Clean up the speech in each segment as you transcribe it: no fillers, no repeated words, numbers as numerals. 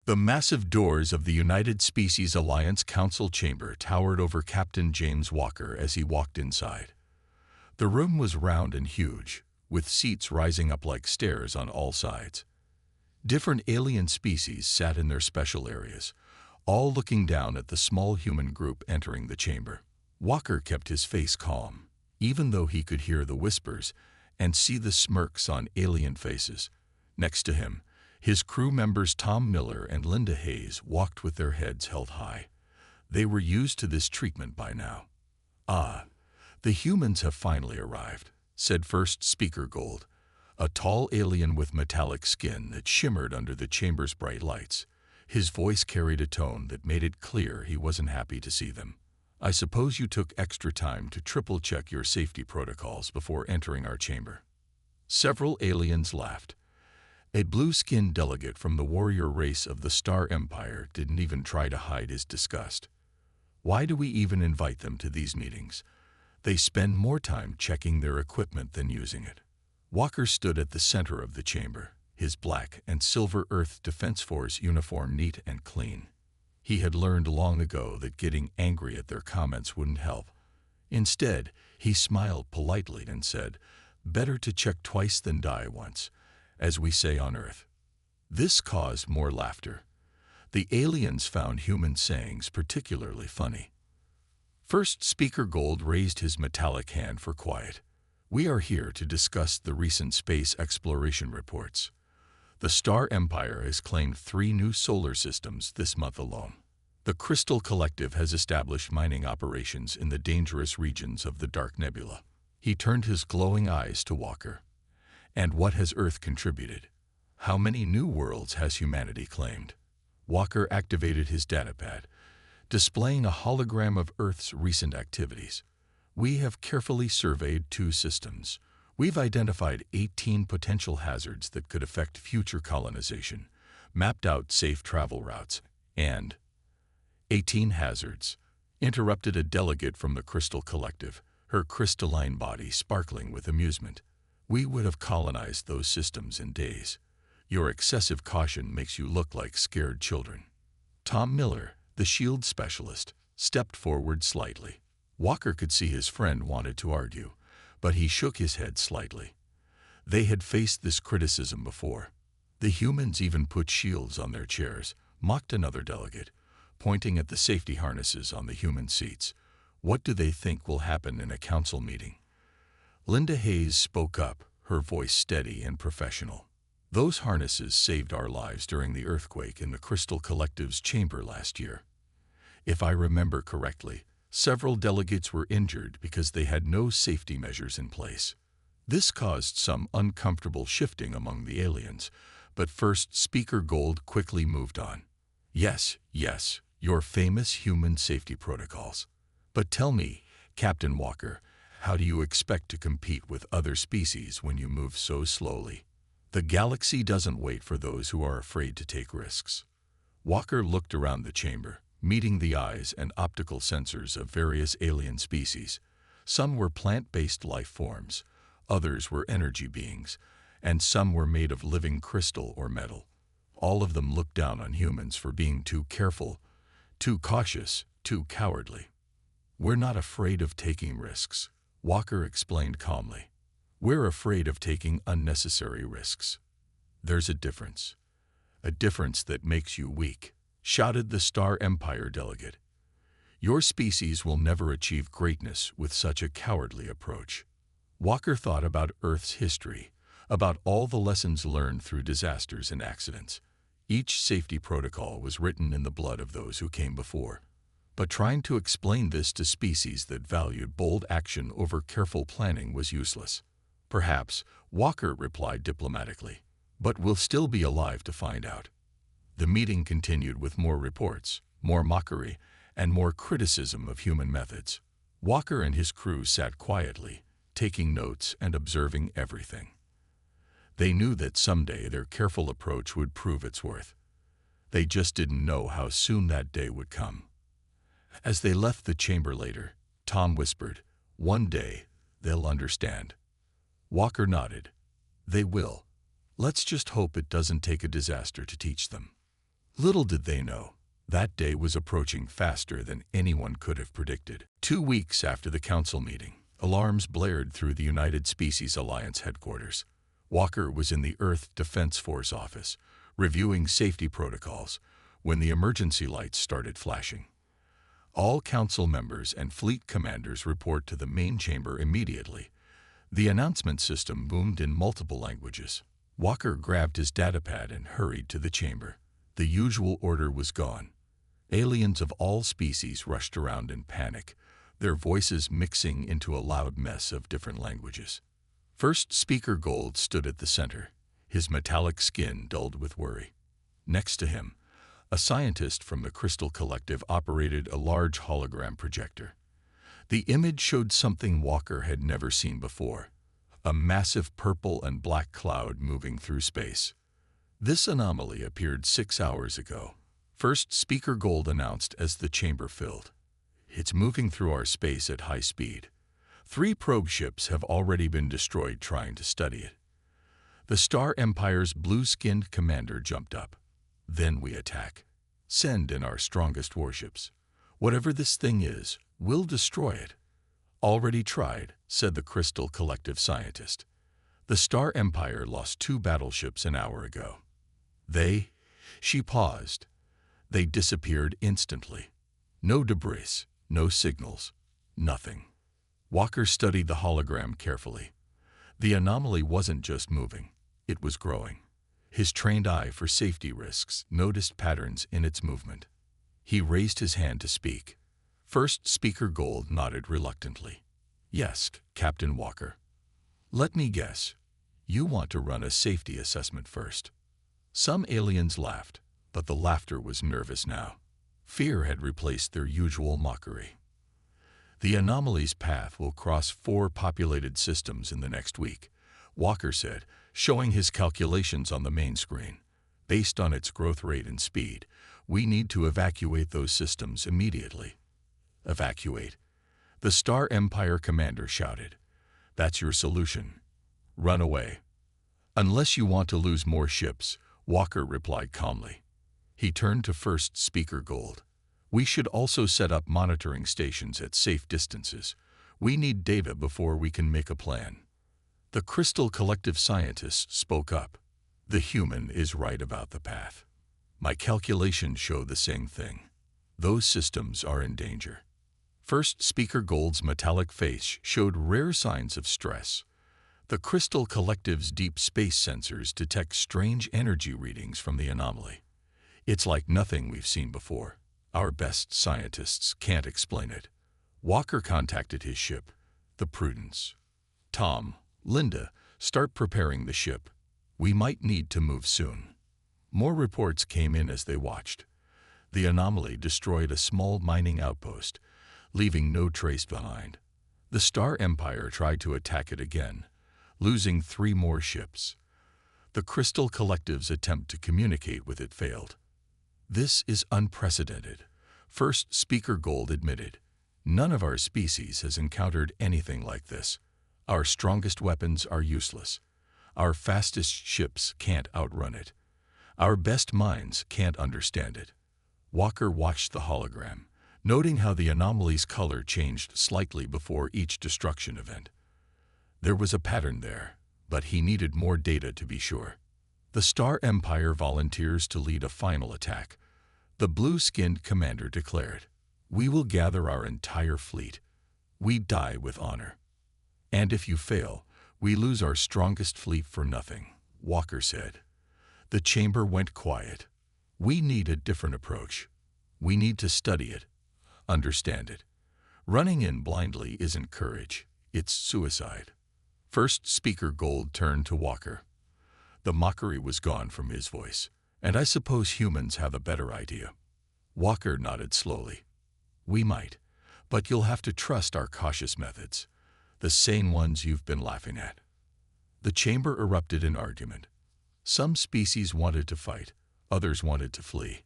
The massive doors of the United Species Alliance Council chamber towered over Captain James Walker as he walked inside. The room was round and huge, with seats rising up like stairs on all sides. Different alien species sat in their special areas, all looking down at the small human group entering the chamber. Walker kept his face calm, even though he could hear the whispers and see the smirks on alien faces. Next to him, his crew members Tom Miller and Linda Hayes walked with their heads held high. They were used to this treatment by now. "Ah, the humans have finally arrived," said First Speaker Gold, a tall alien with metallic skin that shimmered under the chamber's bright lights. His voice carried a tone that made it clear he wasn't happy to see them. "I suppose you took extra time to triple-check your safety protocols before entering our chamber." Several aliens laughed. A blue-skinned delegate from the warrior race of the Star Empire didn't even try to hide his disgust. "Why do we even invite them to these meetings? They spend more time checking their equipment than using it." Walker stood at the center of the chamber, his black and silver Earth Defense Force uniform neat and clean. He had learned long ago that getting angry at their comments wouldn't help. Instead, he smiled politely and said, "Better to check twice than die once, as we say on Earth." This caused more laughter. The aliens found human sayings particularly funny. First Speaker Gold raised his metallic hand for quiet. "We are here to discuss the recent space exploration reports. The Star Empire has claimed 3 new solar systems this month alone. The Crystal Collective has established mining operations in the dangerous regions of the Dark Nebula." He turned his glowing eyes to Walker. "And what has Earth contributed? How many new worlds has humanity claimed?" Walker activated his datapad, displaying a hologram of Earth's recent activities. "We have carefully surveyed 2 systems. We've identified 18 potential hazards that could affect future colonization, mapped out safe travel routes, and—" 18 hazards, interrupted a delegate from the Crystal Collective, her crystalline body sparkling with amusement. "We would have colonized those systems in days. Your excessive caution makes you look like scared children." Tom Miller, the shield specialist, stepped forward slightly. Walker could see his friend wanted to argue, but he shook his head slightly. They had faced this criticism before. "The humans even put shields on their chairs," mocked another delegate, pointing at the safety harnesses on the human seats. "What do they think will happen in a council meeting?" Linda Hayes spoke up, her voice steady and professional. "Those harnesses saved our lives during the earthquake in the Crystal Collective's chamber last year. If I remember correctly, several delegates were injured because they had no safety measures in place." This caused some uncomfortable shifting among the aliens, but First Speaker Gold quickly moved on. Yes, your famous human safety protocols. But tell me, Captain Walker, how do you expect to compete with other species when you move so slowly? The galaxy doesn't wait for those who are afraid to take risks." Walker looked around the chamber, meeting the eyes and optical sensors of various alien species. Some were plant-based life forms, others were energy beings, and some were made of living crystal or metal. All of them looked down on humans for being too careful, too cautious, too cowardly. "We're not afraid of taking risks," Walker explained calmly. "We're afraid of taking unnecessary risks. There's a difference that makes you weak," shouted the Star Empire delegate. "Your species will never achieve greatness with such a cowardly approach." Walker thought about Earth's history, about all the lessons learned through disasters and accidents. Each safety protocol was written in the blood of those who came before. But trying to explain this to species that valued bold action over careful planning was useless. "Perhaps," Walker replied diplomatically, "but we'll still be alive to find out." The meeting continued with more reports, more mockery, and more criticism of human methods. Walker and his crew sat quietly, taking notes and observing everything. They knew that someday their careful approach would prove its worth. They just didn't know how soon that day would come. As they left the chamber later, Tom whispered, "One day, they'll understand." Walker nodded. "They will. Let's just hope it doesn't take a disaster to teach them." Little did they know, that day was approaching faster than anyone could have predicted. 2 weeks after the council meeting, alarms blared through the United Species Alliance headquarters. Walker was in the Earth Defense Force office, reviewing safety protocols, when the emergency lights started flashing. All council members and fleet commanders report to the main chamber immediately. The announcement system boomed in multiple languages. Walker grabbed his datapad and hurried to the chamber. The usual order was gone. Aliens of all species rushed around in panic, their voices mixing into a loud mess of different languages. First Speaker Gold stood at the center, his metallic skin dulled with worry. Next to him, a scientist from the Crystal Collective operated a large hologram projector. The image showed something Walker had never seen before, a massive purple and black cloud moving through space. This anomaly appeared 6 hours ago. First Speaker Gold announced as the chamber filled. It's moving through our space at high speed. 3 probe ships have already been destroyed trying to study it. The Star Empire's blue-skinned commander jumped up. Then we attack. Send in our strongest warships. Whatever this thing is, we'll destroy it. Already tried, said the Crystal Collective scientist. The Star Empire lost 2 battleships an hour ago. She paused. They disappeared instantly. No debris, no signals, nothing. Walker studied the hologram carefully. The anomaly wasn't just moving, it was growing. His trained eye for safety risks noticed patterns in its movement. He raised his hand to speak. First Speaker Gold nodded reluctantly. Yes, Captain Walker. Let me guess. You want to run a safety assessment first. Some aliens laughed, but the laughter was nervous now. Fear had replaced their usual mockery. The anomaly's path will cross 4 populated systems in the next week, Walker said, showing his calculations on the main screen. Based on its growth rate and speed, we need to evacuate those systems immediately. Evacuate? The Star Empire commander shouted. That's your solution. Run away. Unless you want to lose more ships, Walker replied calmly. He turned to First Speaker Gold. We should also set up monitoring stations at safe distances. We need data before we can make a plan. The Crystal Collective scientists spoke up. The human is right about the path. My calculations show the same thing. Those systems are in danger. First Speaker Gold's metallic face showed rare signs of stress. The Crystal Collective's deep space sensors detect strange energy readings from the anomaly. It's like nothing we've seen before. Our best scientists can't explain it. Walker contacted his ship, the Prudence. Tom, Linda, start preparing the ship. We might need to move soon. More reports came in as they watched. The anomaly destroyed a small mining outpost, leaving no trace behind. The Star Empire tried to attack it again, losing 3 more ships. The Crystal Collective's attempt to communicate with it failed. This is unprecedented, First Speaker Gold admitted. None of our species has encountered anything like this. Our strongest weapons are useless. Our fastest ships can't outrun it. Our best minds can't understand it. Walker watched the hologram, noting how the anomaly's color changed slightly before each destruction event. There was a pattern there, but he needed more data to be sure. The Star Empire volunteers to lead a final attack. The blue-skinned commander declared, "We will gather our entire fleet. We die with honor. And if you fail, we lose our strongest fleet for nothing," Walker said. The chamber went quiet. We need a different approach. We need to study it, understand it. Running in blindly isn't courage, it's suicide. First Speaker Gold turned to Walker. The mockery was gone from his voice. "And I suppose humans have a better idea." Walker nodded slowly. "We might, but you'll have to trust our cautious methods, the sane ones you've been laughing at." The chamber erupted in argument. Some species wanted to fight, others wanted to flee.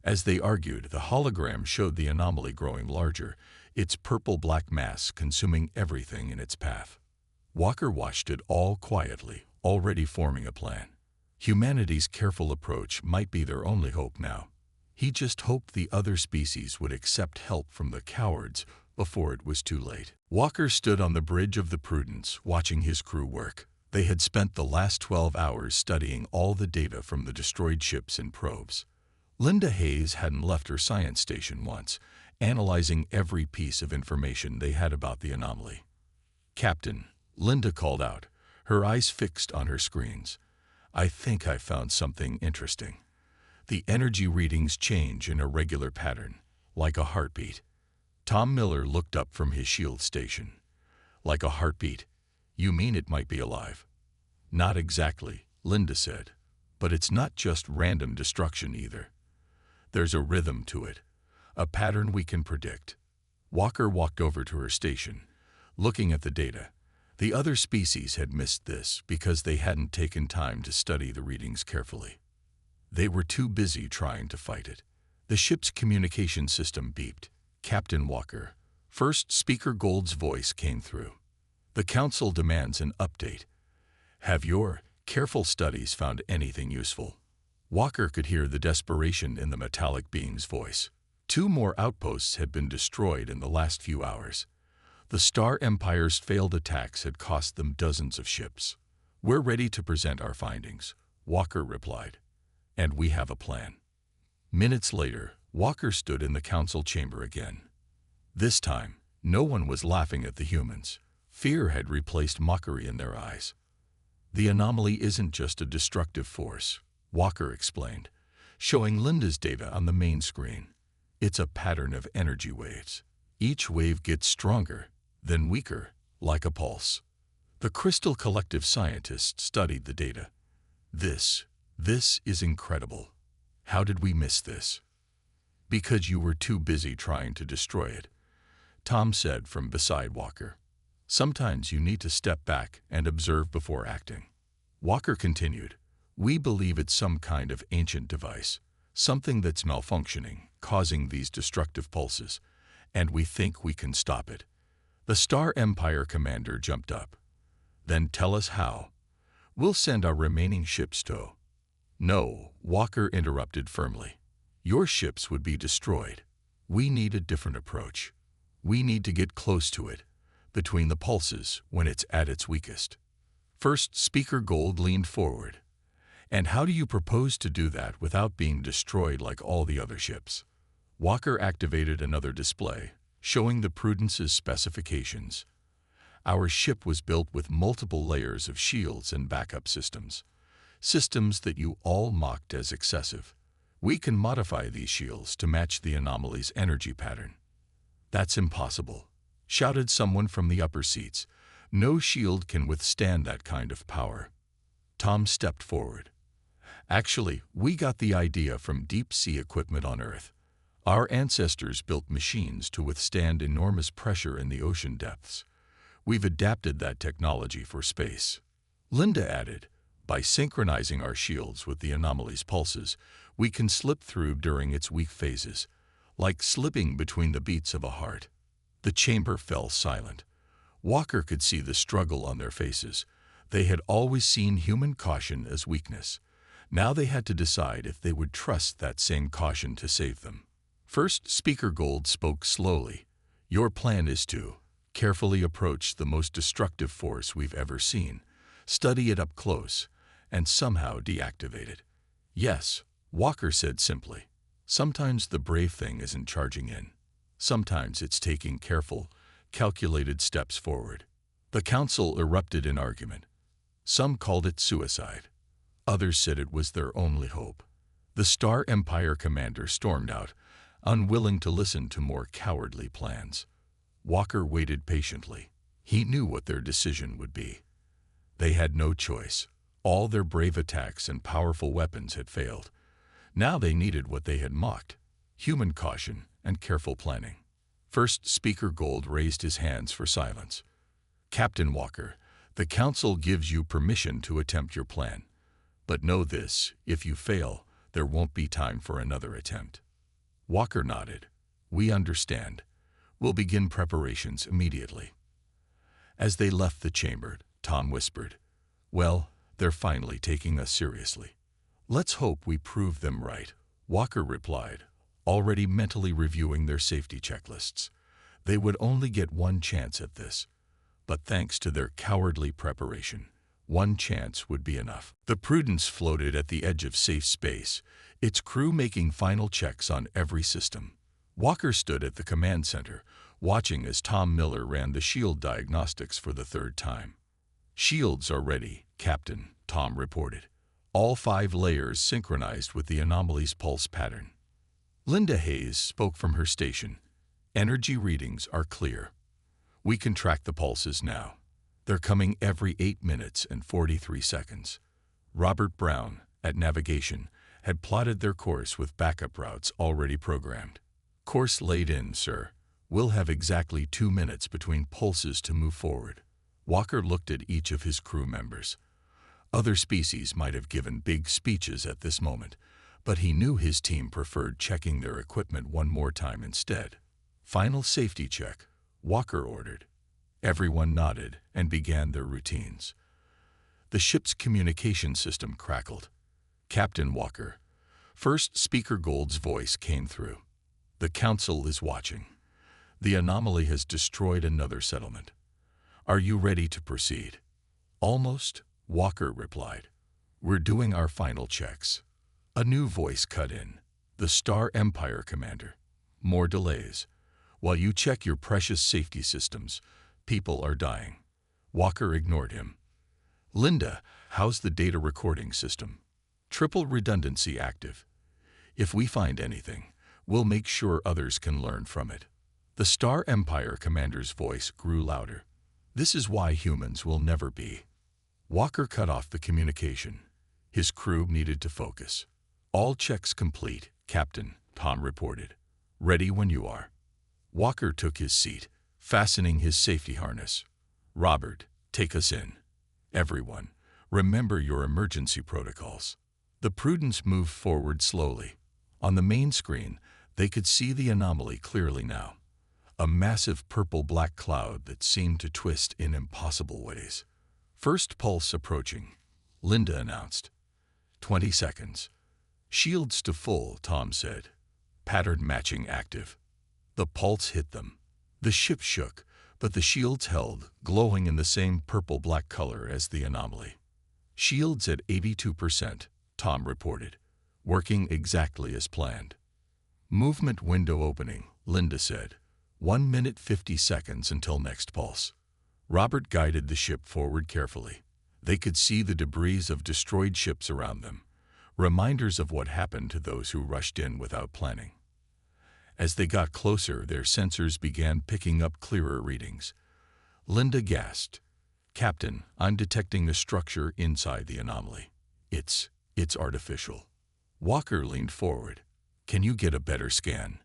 As they argued, the hologram showed the anomaly growing larger, its purple-black mass consuming everything in its path. Walker watched it all quietly, already forming a plan. Humanity's careful approach might be their only hope now. He just hoped the other species would accept help from the cowards before it was too late. Walker stood on the bridge of the Prudence, watching his crew work. They had spent the last 12 hours studying all the data from the destroyed ships and probes. Linda Hayes hadn't left her science station once, analyzing every piece of information they had about the anomaly. "Captain," Linda called out, her eyes fixed on her screens. "I think I found something interesting. The energy readings change in a regular pattern, like a heartbeat." Tom Miller looked up from his shield station. "Like a heartbeat? You mean it might be alive?" "Not exactly," Linda said. "But it's not just random destruction either. There's a rhythm to it, a pattern we can predict." Walker walked over to her station, looking at the data. The other species had missed this because they hadn't taken time to study the readings carefully. They were too busy trying to fight it. The ship's communication system beeped. "Captain Walker." First Speaker Gold's voice came through. "The Council demands an update. Have your careful studies found anything useful?" Walker could hear the desperation in the metallic being's voice. 2 more outposts had been destroyed in the last few hours. The Star Empire's failed attacks had cost them dozens of ships. "We're ready to present our findings," Walker replied. "And we have a plan." Minutes later, Walker stood in the council chamber again. This time, no one was laughing at the humans. Fear had replaced mockery in their eyes. "The anomaly isn't just a destructive force," Walker explained, showing Linda's data on the main screen. "It's a pattern of energy waves. Each wave gets stronger, then weaker, like a pulse." The Crystal Collective scientists studied the data. This is incredible. How did we miss this?" "Because you were too busy trying to destroy it," Tom said from beside Walker. "Sometimes you need to step back and observe before acting." Walker continued, "We believe it's some kind of ancient device, something that's malfunctioning, causing these destructive pulses, and we think we can stop it." The Star Empire commander jumped up. "Then tell us how. We'll send our remaining ships to—" "No," Walker interrupted firmly. "Your ships would be destroyed. We need a different approach. We need to get close to it, between the pulses, when it's at its weakest." First Speaker Gold leaned forward. "And how do you propose to do that without being destroyed like all the other ships?" Walker activated another display, showing the Prudence's specifications. "Our ship was built with multiple layers of shields and backup systems that you all mocked as excessive. We can modify these shields to match the anomaly's energy pattern." "That's impossible," shouted someone from the upper seats. "No shield can withstand that kind of power." Tom stepped forward. "Actually, we got the idea from deep-sea equipment on Earth. Our ancestors built machines to withstand enormous pressure in the ocean depths. We've adapted that technology for space." Linda added, "By synchronizing our shields with the anomaly's pulses, we can slip through during its weak phases, like slipping between the beats of a heart." The chamber fell silent. Walker could see the struggle on their faces. They had always seen human caution as weakness. Now they had to decide if they would trust that same caution to save them. First Speaker Gold spoke slowly. "Your plan is to carefully approach the most destructive force we've ever seen, study it up close, and somehow deactivate it." "Yes," Walker said simply. "Sometimes the brave thing isn't charging in. Sometimes it's taking careful, calculated steps forward." The council erupted in argument. Some called it suicide. Others said it was their only hope. The Star Empire commander stormed out, unwilling to listen to more cowardly plans. Walker waited patiently. He knew what their decision would be. They had no choice. All their brave attacks and powerful weapons had failed. Now they needed what they had mocked: human caution and careful planning. First Speaker Gold raised his hands for silence. "Captain Walker, the Council gives you permission to attempt your plan. But know this, if you fail, there won't be time for another attempt." Walker nodded. "We understand. We'll begin preparations immediately." As they left the chamber, Tom whispered, "Well, They're finally taking us seriously. Let's hope we prove them right, Walker replied, already mentally reviewing their safety checklists. They would only get one chance at this, but thanks to their cowardly preparation, one chance would be enough. The Prudence floated at the edge of safe space, its crew making final checks on every system. Walker stood at the command center, watching as Tom Miller ran the shield diagnostics for the third time. "Shields are ready, Captain," Tom reported. "All 5 layers synchronized with the anomaly's pulse pattern." Linda Hayes spoke from her station. "Energy readings are clear. We can track the pulses now. They're coming every 8 minutes and 43 seconds. Robert Brown, at navigation, had plotted their course with backup routes already programmed. "Course laid in, sir. We'll have exactly 2 minutes between pulses to move forward." Walker looked at each of his crew members. Other species might have given big speeches at this moment, but he knew his team preferred checking their equipment one more time instead. "Final safety check," Walker ordered. Everyone nodded and began their routines. The ship's communication system crackled. "Captain Walker." First Speaker Gold's voice came through. "The Council is watching. The anomaly has destroyed another settlement. Are you ready to proceed?" "Almost," Walker replied. "We're doing our final checks." A new voice cut in. "The Star Empire Commander. More delays. While you check your precious safety systems, people are dying." Walker ignored him. "Linda, how's the data recording system?" "Triple redundancy active. If we find anything, we'll make sure others can learn from it." The Star Empire Commander's voice grew louder. "This is why humans will never be." Walker cut off the communication. His crew needed to focus. "All checks complete, Captain," Tom reported. "Ready when you are." Walker took his seat, fastening his safety harness. "Robert, take us in. Everyone, remember your emergency protocols." The Prudence moved forward slowly. On the main screen, they could see the anomaly clearly now. A massive purple-black cloud that seemed to twist in impossible ways. "First pulse approaching," Linda announced. 20 seconds. "Shields to full," Tom said. "Pattern matching active." The pulse hit them. The ship shook, but the shields held, glowing in the same purple-black color as the anomaly. "Shields at 82%, Tom reported, working exactly as planned." "Movement window opening," Linda said. 1 minute 50 seconds until next pulse." Robert guided the ship forward carefully. They could see the debris of destroyed ships around them, reminders of what happened to those who rushed in without planning. As they got closer, their sensors began picking up clearer readings. Linda gasped. "Captain, I'm detecting a structure inside the anomaly. It's artificial." Walker leaned forward. "Can you get a better scan?"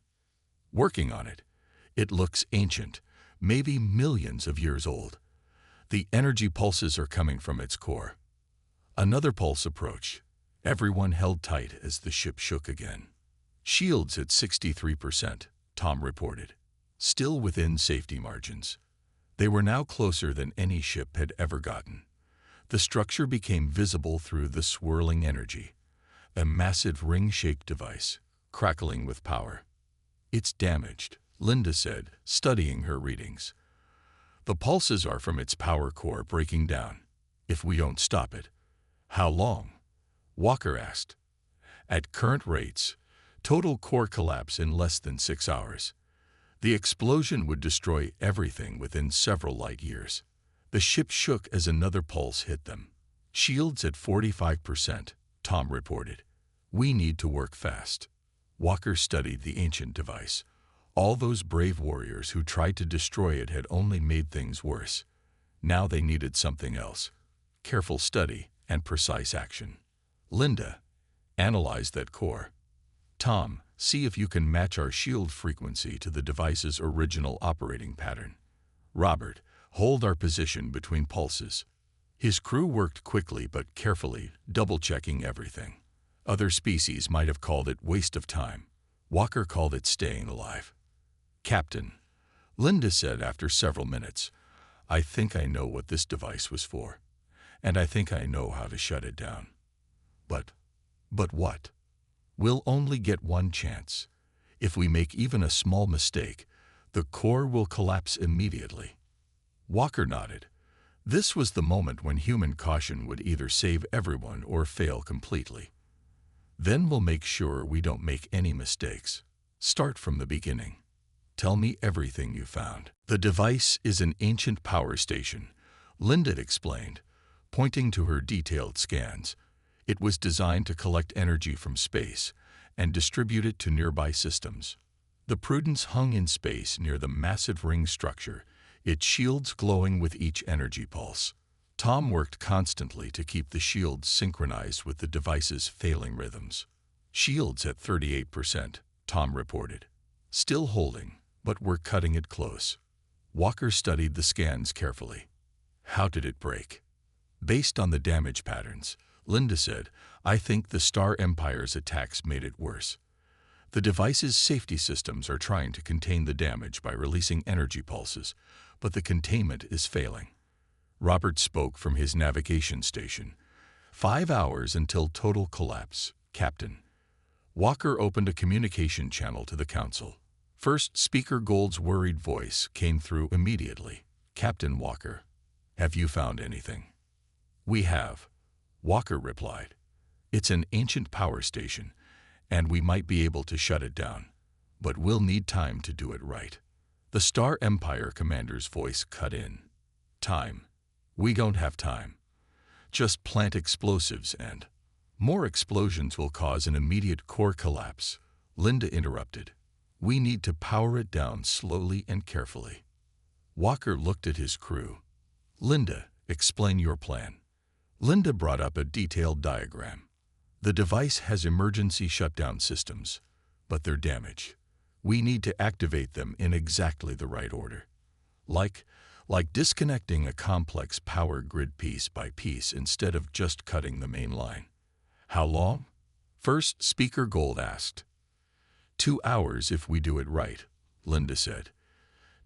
"Working on it. It looks ancient, maybe millions of years old. The energy pulses are coming from its core." Another pulse approached. Everyone held tight as the ship shook again. "Shields at 63%, Tom reported, still within safety margins." They were now closer than any ship had ever gotten. The structure became visible through the swirling energy, a massive ring-shaped device, crackling with power. "It's damaged," Linda said, studying her readings. "The pulses are from its power core breaking down. If we don't stop it." "How long?" Walker asked. "At current rates, total core collapse in less than 6 hours. The explosion would destroy everything within several light years." The ship shook as another pulse hit them. "Shields at 45%, Tom reported. "We need to work fast." Walker studied the ancient device. All those brave warriors who tried to destroy it had only made things worse. Now they needed something else. Careful study and precise action. "Linda, analyze that core. Tom, see if you can match our shield frequency to the device's original operating pattern. Robert, hold our position between pulses." His crew worked quickly but carefully, double-checking everything. Other species might have called it waste of time. Walker called it staying alive. "Captain," Linda said after several minutes, "I think I know what this device was for. and I think I know how to shut it down. But what? We'll only get one chance. If we make even a small mistake, the core will collapse immediately. Walker nodded. This was the moment when human caution would either save everyone or fail completely. Then we'll make sure we don't make any mistakes. Start from the beginning. Tell me everything you found. The device is an ancient power station, Linda explained, pointing to her detailed scans. It was designed to collect energy from space and distribute it to nearby systems. The Prudence hung in space near the massive ring structure, its shields glowing with each energy pulse. Tom worked constantly to keep the shields synchronized with the device's failing rhythms. Shields at 38%, Tom reported. Still holding, but we're cutting it close. Walker studied the scans carefully. How did it break? Based on the damage patterns, Linda said, I think the Star Empire's attacks made it worse. The device's safety systems are trying to contain the damage by releasing energy pulses, but the containment is failing. Robert spoke from his navigation station. 5 hours until total collapse, Captain. Walker opened a communication channel to the Council. First Speaker Gold's worried voice came through immediately. Captain Walker, have you found anything? We have, Walker replied. It's an ancient power station, and we might be able to shut it down, but we'll need time to do it right. The Star Empire commander's voice cut in. Time. We don't have time. Just plant explosives and more explosions will cause an immediate core collapse, Linda interrupted. We need to power it down slowly and carefully. Walker looked at his crew. Linda, explain your plan. Linda brought up a detailed diagram. The device has emergency shutdown systems, but they're damaged. We need to activate them in exactly the right order. Like disconnecting a complex power grid piece by piece instead of just cutting the main line. How long? First Speaker Gold asked. 2 hours if we do it right, Linda said.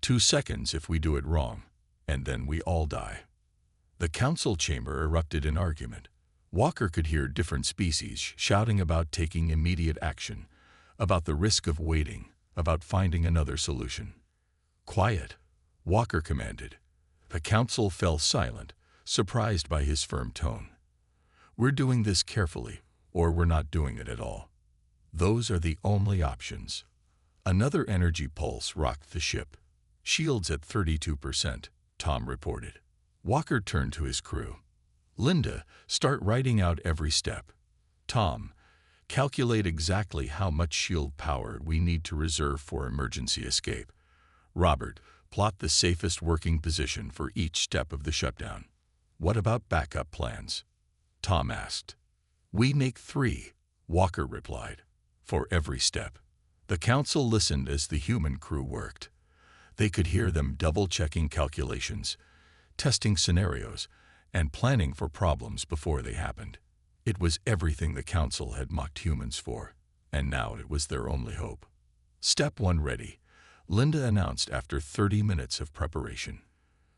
2 seconds if we do it wrong, and then we all die. The council chamber erupted in argument. Walker could hear different species shouting about taking immediate action, about the risk of waiting, about finding another solution. Quiet, Walker commanded. The council fell silent, surprised by his firm tone. We're doing this carefully, or we're not doing it at all. Those are the only options. Another energy pulse rocked the ship. Shields at 32%, Tom reported. Walker turned to his crew. Linda, start writing out every step. Tom, calculate exactly how much shield power we need to reserve for emergency escape. Robert, plot the safest working position for each step of the shutdown. What about backup plans? Tom asked. We make 3, Walker replied, for every step. The council listened as the human crew worked. They could hear them double-checking calculations, testing scenarios, and planning for problems before they happened. It was everything the council had mocked humans for, and now it was their only hope. Step 1 ready, Linda announced after 30 minutes of preparation.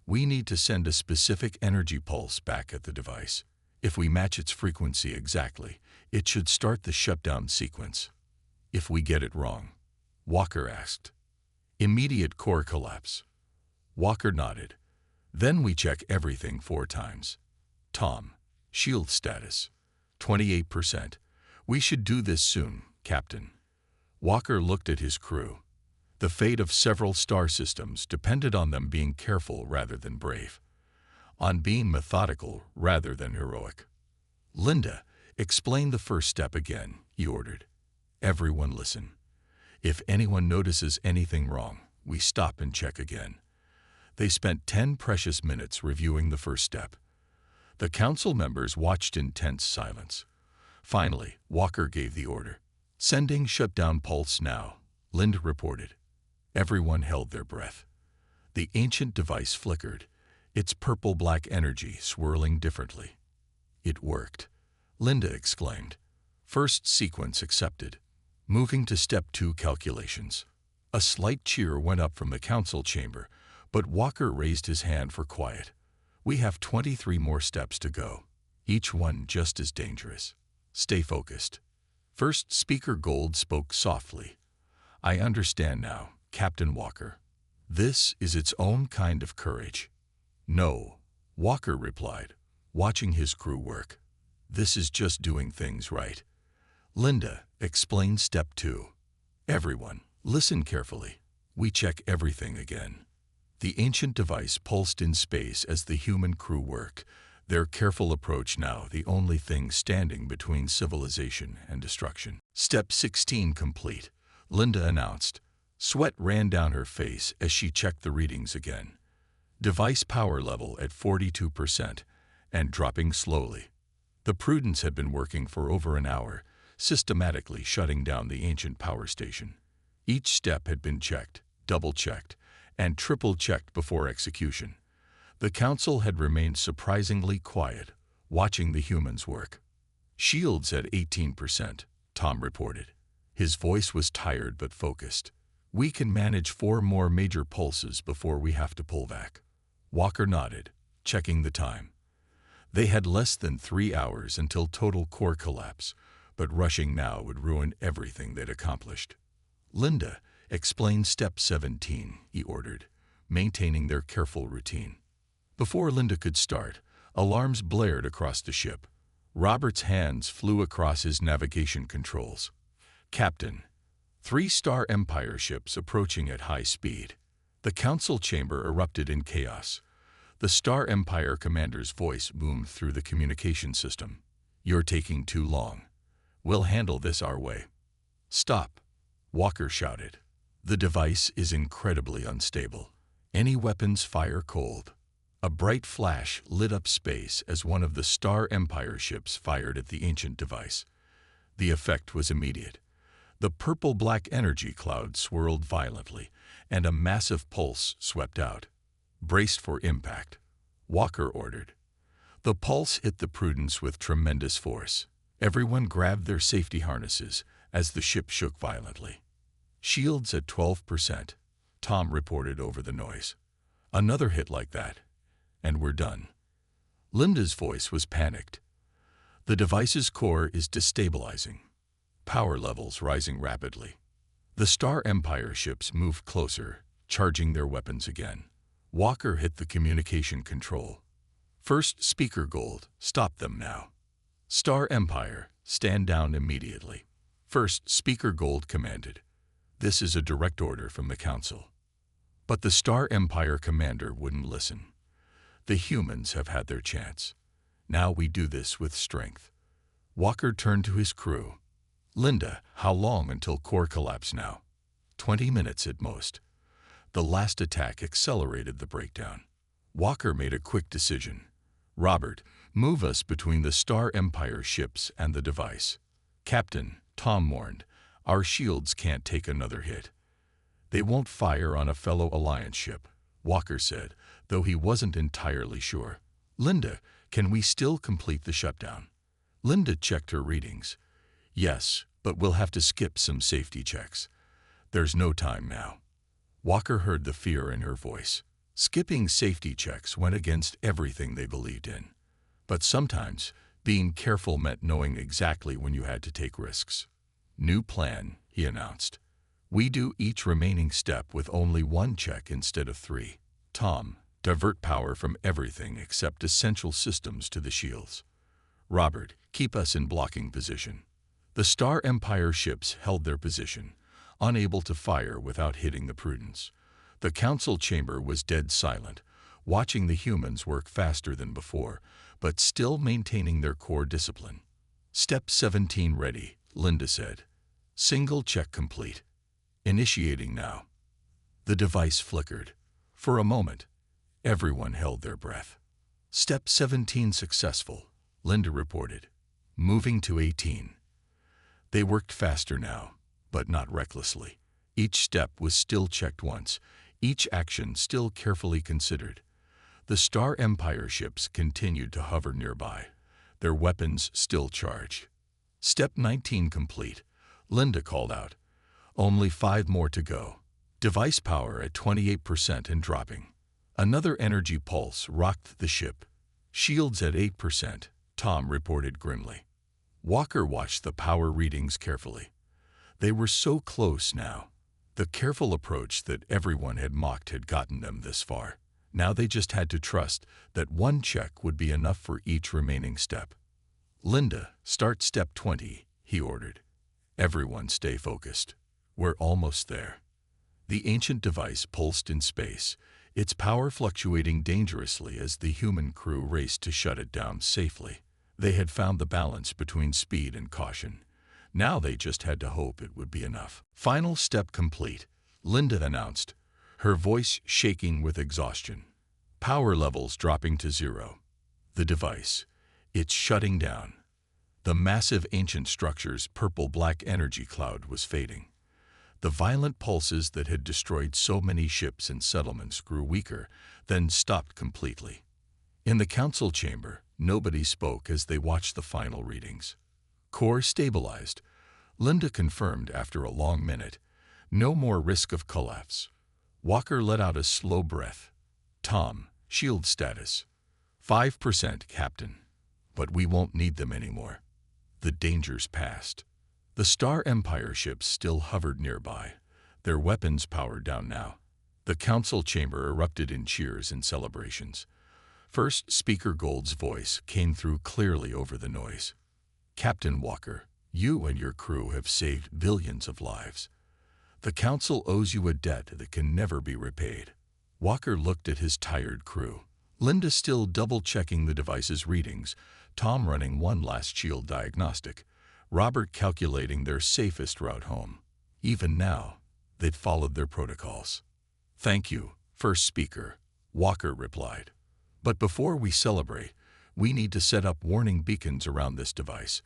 We need to send a specific energy pulse back at the device. If we match its frequency exactly, it should start the shutdown sequence. If we get it wrong, Walker asked. Immediate core collapse. Walker nodded. Then we check everything 4 times. Tom, shield status. 28%. We should do this soon, Captain. Walker looked at his crew. The fate of several star systems depended on them being careful rather than brave, on being methodical rather than heroic. Linda, explain the first step again, he ordered. Everyone listen. If anyone notices anything wrong, we stop and check again. They spent 10 precious minutes reviewing the first step. The council members watched in tense silence. Finally, Walker gave the order. Sending shutdown pulse now, Linda reported. Everyone held their breath. The ancient device flickered, its purple-black energy swirling differently. It worked, Linda exclaimed. First sequence accepted. Moving to step 2 calculations. A slight cheer went up from the council chamber, but Walker raised his hand for quiet. We have 23 more steps to go, each one just as dangerous. Stay focused. First Speaker Gold spoke softly. I understand now, Captain Walker. This is its own kind of courage. No, Walker replied, watching his crew work. This is just doing things right. Linda, explain step 2. Everyone, listen carefully. We check everything again. The ancient device pulsed in space as the human crew worked, their careful approach now the only thing standing between civilization and destruction. Step 16 complete, Linda announced. Sweat ran down her face as she checked the readings again. Device power level at 42% and dropping slowly. The Prudence had been working for over an hour, systematically shutting down the ancient power station. Each step had been checked, double-checked, and triple-checked before execution. The Council had remained surprisingly quiet, watching the humans work. Shields at 18%, Tom reported. His voice was tired but focused. We can manage 4 more major pulses before we have to pull back. Walker nodded, checking the time. They had less than 3 hours until total core collapse, but rushing now would ruin everything they'd accomplished. Linda, explain step 17, he ordered, maintaining their careful routine. Before Linda could start, alarms blared across the ship. Robert's hands flew across his navigation controls. Captain, 3-star Empire ships approaching at high speed. The Council chamber erupted in chaos. The Star Empire commander's voice boomed through the communication system. You're taking too long. We'll handle this our way. Stop, Walker shouted. The device is incredibly unstable. Any weapons fire cold. A bright flash lit up space as one of the Star Empire ships fired at the ancient device. The effect was immediate. The purple-black energy cloud swirled violently, and a massive pulse swept out. Braced for impact, Walker ordered. The pulse hit the Prudence with tremendous force. Everyone grabbed their safety harnesses as the ship shook violently. Shields at 12%, Tom reported over the noise. Another hit like that, and we're done. Linda's voice was panicked. The device's core is destabilizing. Power levels rising rapidly. The Star Empire ships moved closer, charging their weapons again. Walker hit the communication control. First Speaker Gold, stop them now. Star Empire, stand down immediately. First Speaker Gold commanded. This is a direct order from the Council. But the Star Empire commander wouldn't listen. The humans have had their chance. Now we do this with strength. Walker turned to his crew. Linda, how long until core collapse now? 20 minutes at most. The last attack accelerated the breakdown. Walker made a quick decision. Robert, move us between the Star Empire ships and the device. Captain, Tom warned, our shields can't take another hit. They won't fire on a fellow Alliance ship, Walker said, though he wasn't entirely sure. Linda, can we still complete the shutdown? Linda checked her readings. Yes, but we'll have to skip some safety checks. There's no time now. Walker heard the fear in her voice. Skipping safety checks went against everything they believed in. But sometimes, being careful meant knowing exactly when you had to take risks. New plan, he announced. We do each remaining step with only 1 check instead of 3. Tom, divert power from everything except essential systems to the shields. Robert, keep us in blocking position. The Star Empire ships held their position, unable to fire without hitting the Prudence. The Council chamber was dead silent, watching the humans work faster than before, but still maintaining their core discipline. Step 17 ready, Linda said. Single check complete. Initiating now. The device flickered. For a moment, everyone held their breath. Step 17 successful, Linda reported. Moving to 18. They worked faster now, but not recklessly. Each step was still checked once, each action still carefully considered. The Star Empire ships continued to hover nearby, their weapons still charged. Step 19 complete, Linda called out. Only 5 more to go. Device power at 28% and dropping. Another energy pulse rocked the ship. "Shields at 8%, Tom reported grimly. Walker watched the power readings carefully. They were so close now. The careful approach that everyone had mocked had gotten them this far. Now they just had to trust that one check would be enough for each remaining step. "Linda, start step 20, he ordered. "Everyone stay focused. We're almost there." The ancient device pulsed in space, its power fluctuating dangerously as the human crew raced to shut it down safely. They had found the balance between speed and caution. Now they just had to hope it would be enough. "Final step complete," Linda announced, her voice shaking with exhaustion. "Power levels dropping to 0. The device, it's shutting down." The massive ancient structure's purple-black energy cloud was fading. The violent pulses that had destroyed so many ships and settlements grew weaker, then stopped completely. In the council chamber, nobody spoke as they watched the final readings. "Core stabilized," Linda confirmed after a long minute. "No more risk of collapse." Walker let out a slow breath. "Tom, shield status. 5%, Captain. But we won't need them anymore. The danger's past." The Star Empire ships still hovered nearby, their weapons powered down now. The council chamber erupted in cheers and celebrations. First Speaker Gold's voice came through clearly over the noise. "Captain Walker, you and your crew have saved billions of lives. The council owes you a debt that can never be repaid." Walker looked at his tired crew. Linda still double-checking the device's readings, Tom running one last shield diagnostic, Robert calculating their safest route home. Even now, they'd followed their protocols. "Thank you, First Speaker," Walker replied. "But before we celebrate, we need to set up warning beacons around this device,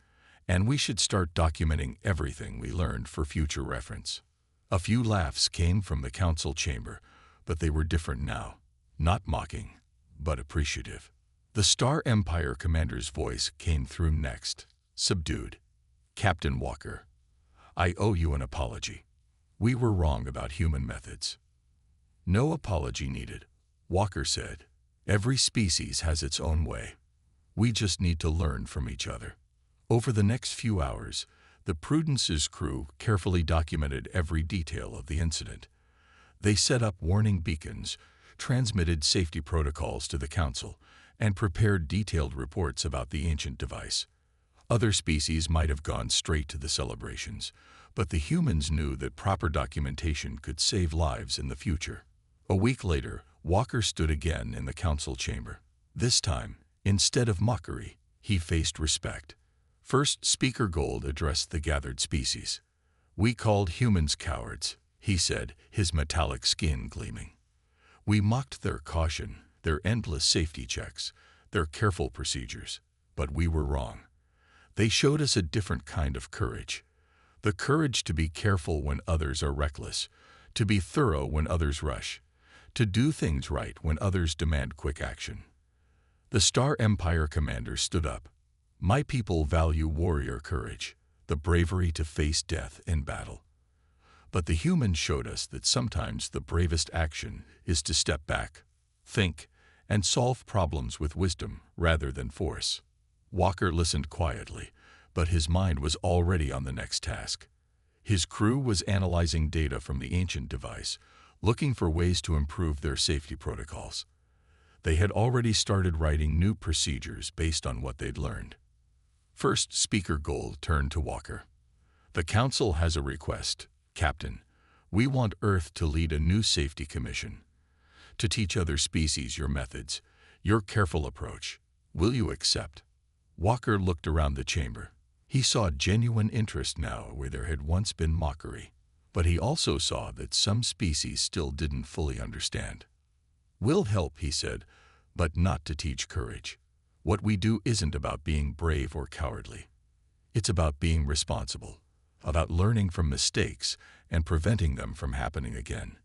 and we should start documenting everything we learned for future reference." A few laughs came from the council chamber, but they were different now. Not mocking, but appreciative. The Star Empire commander's voice came through next, subdued. "Captain Walker, I owe you an apology. We were wrong about human methods." "No apology needed," Walker said. "Every species has its own way. We just need to learn from each other." Over the next few hours, the Prudence's crew carefully documented every detail of the incident. They set up warning beacons, transmitted safety protocols to the Council, and prepared detailed reports about the ancient device. Other species might have gone straight to the celebrations, but the humans knew that proper documentation could save lives in the future. A week later, Walker stood again in the council chamber. This time, instead of mockery, he faced respect. First Speaker Gold addressed the gathered species. "We called humans cowards," he said, his metallic skin gleaming. "We mocked their caution, their endless safety checks, their careful procedures. But we were wrong. They showed us a different kind of courage. The courage to be careful when others are reckless, to be thorough when others rush, to do things right when others demand quick action." The Star Empire commander stood up. "My people value warrior courage, the bravery to face death in battle. But the humans showed us that sometimes the bravest action is to step back, think, and solve problems with wisdom rather than force." Walker listened quietly, but his mind was already on the next task. His crew was analyzing data from the ancient device, looking for ways to improve their safety protocols. They had already started writing new procedures based on what they'd learned. First Speaker Gold turned to Walker. "The Council has a request, Captain. We want Earth to lead a new safety commission. To teach other species your methods, your careful approach. Will you accept?" Walker looked around the chamber. He saw genuine interest now where there had once been mockery, but he also saw that some species still didn't fully understand. "We'll help," he said, "but not to teach courage. What we do isn't about being brave or cowardly. It's about being responsible, about learning from mistakes and preventing them from happening again.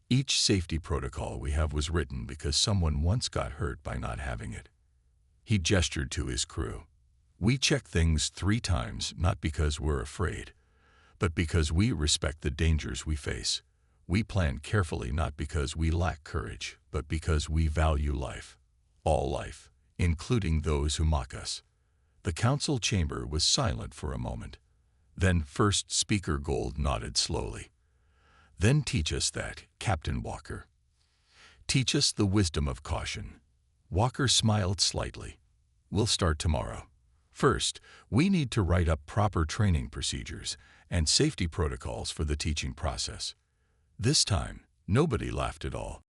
Each safety protocol we have was written because someone once got hurt by not having it." He gestured to his crew. "We check things 3 times, not because we're afraid, but because we respect the dangers we face. We plan carefully not because we lack courage, but because we value life. All life, including those who mock us. The council chamber was silent for a moment. Then First Speaker Gold nodded slowly. Then teach us that, Captain Walker. Teach us the wisdom of caution. Walker smiled slightly. We'll start tomorrow. First, we need to write up proper training procedures and safety protocols for the teaching process. This time, nobody laughed at all.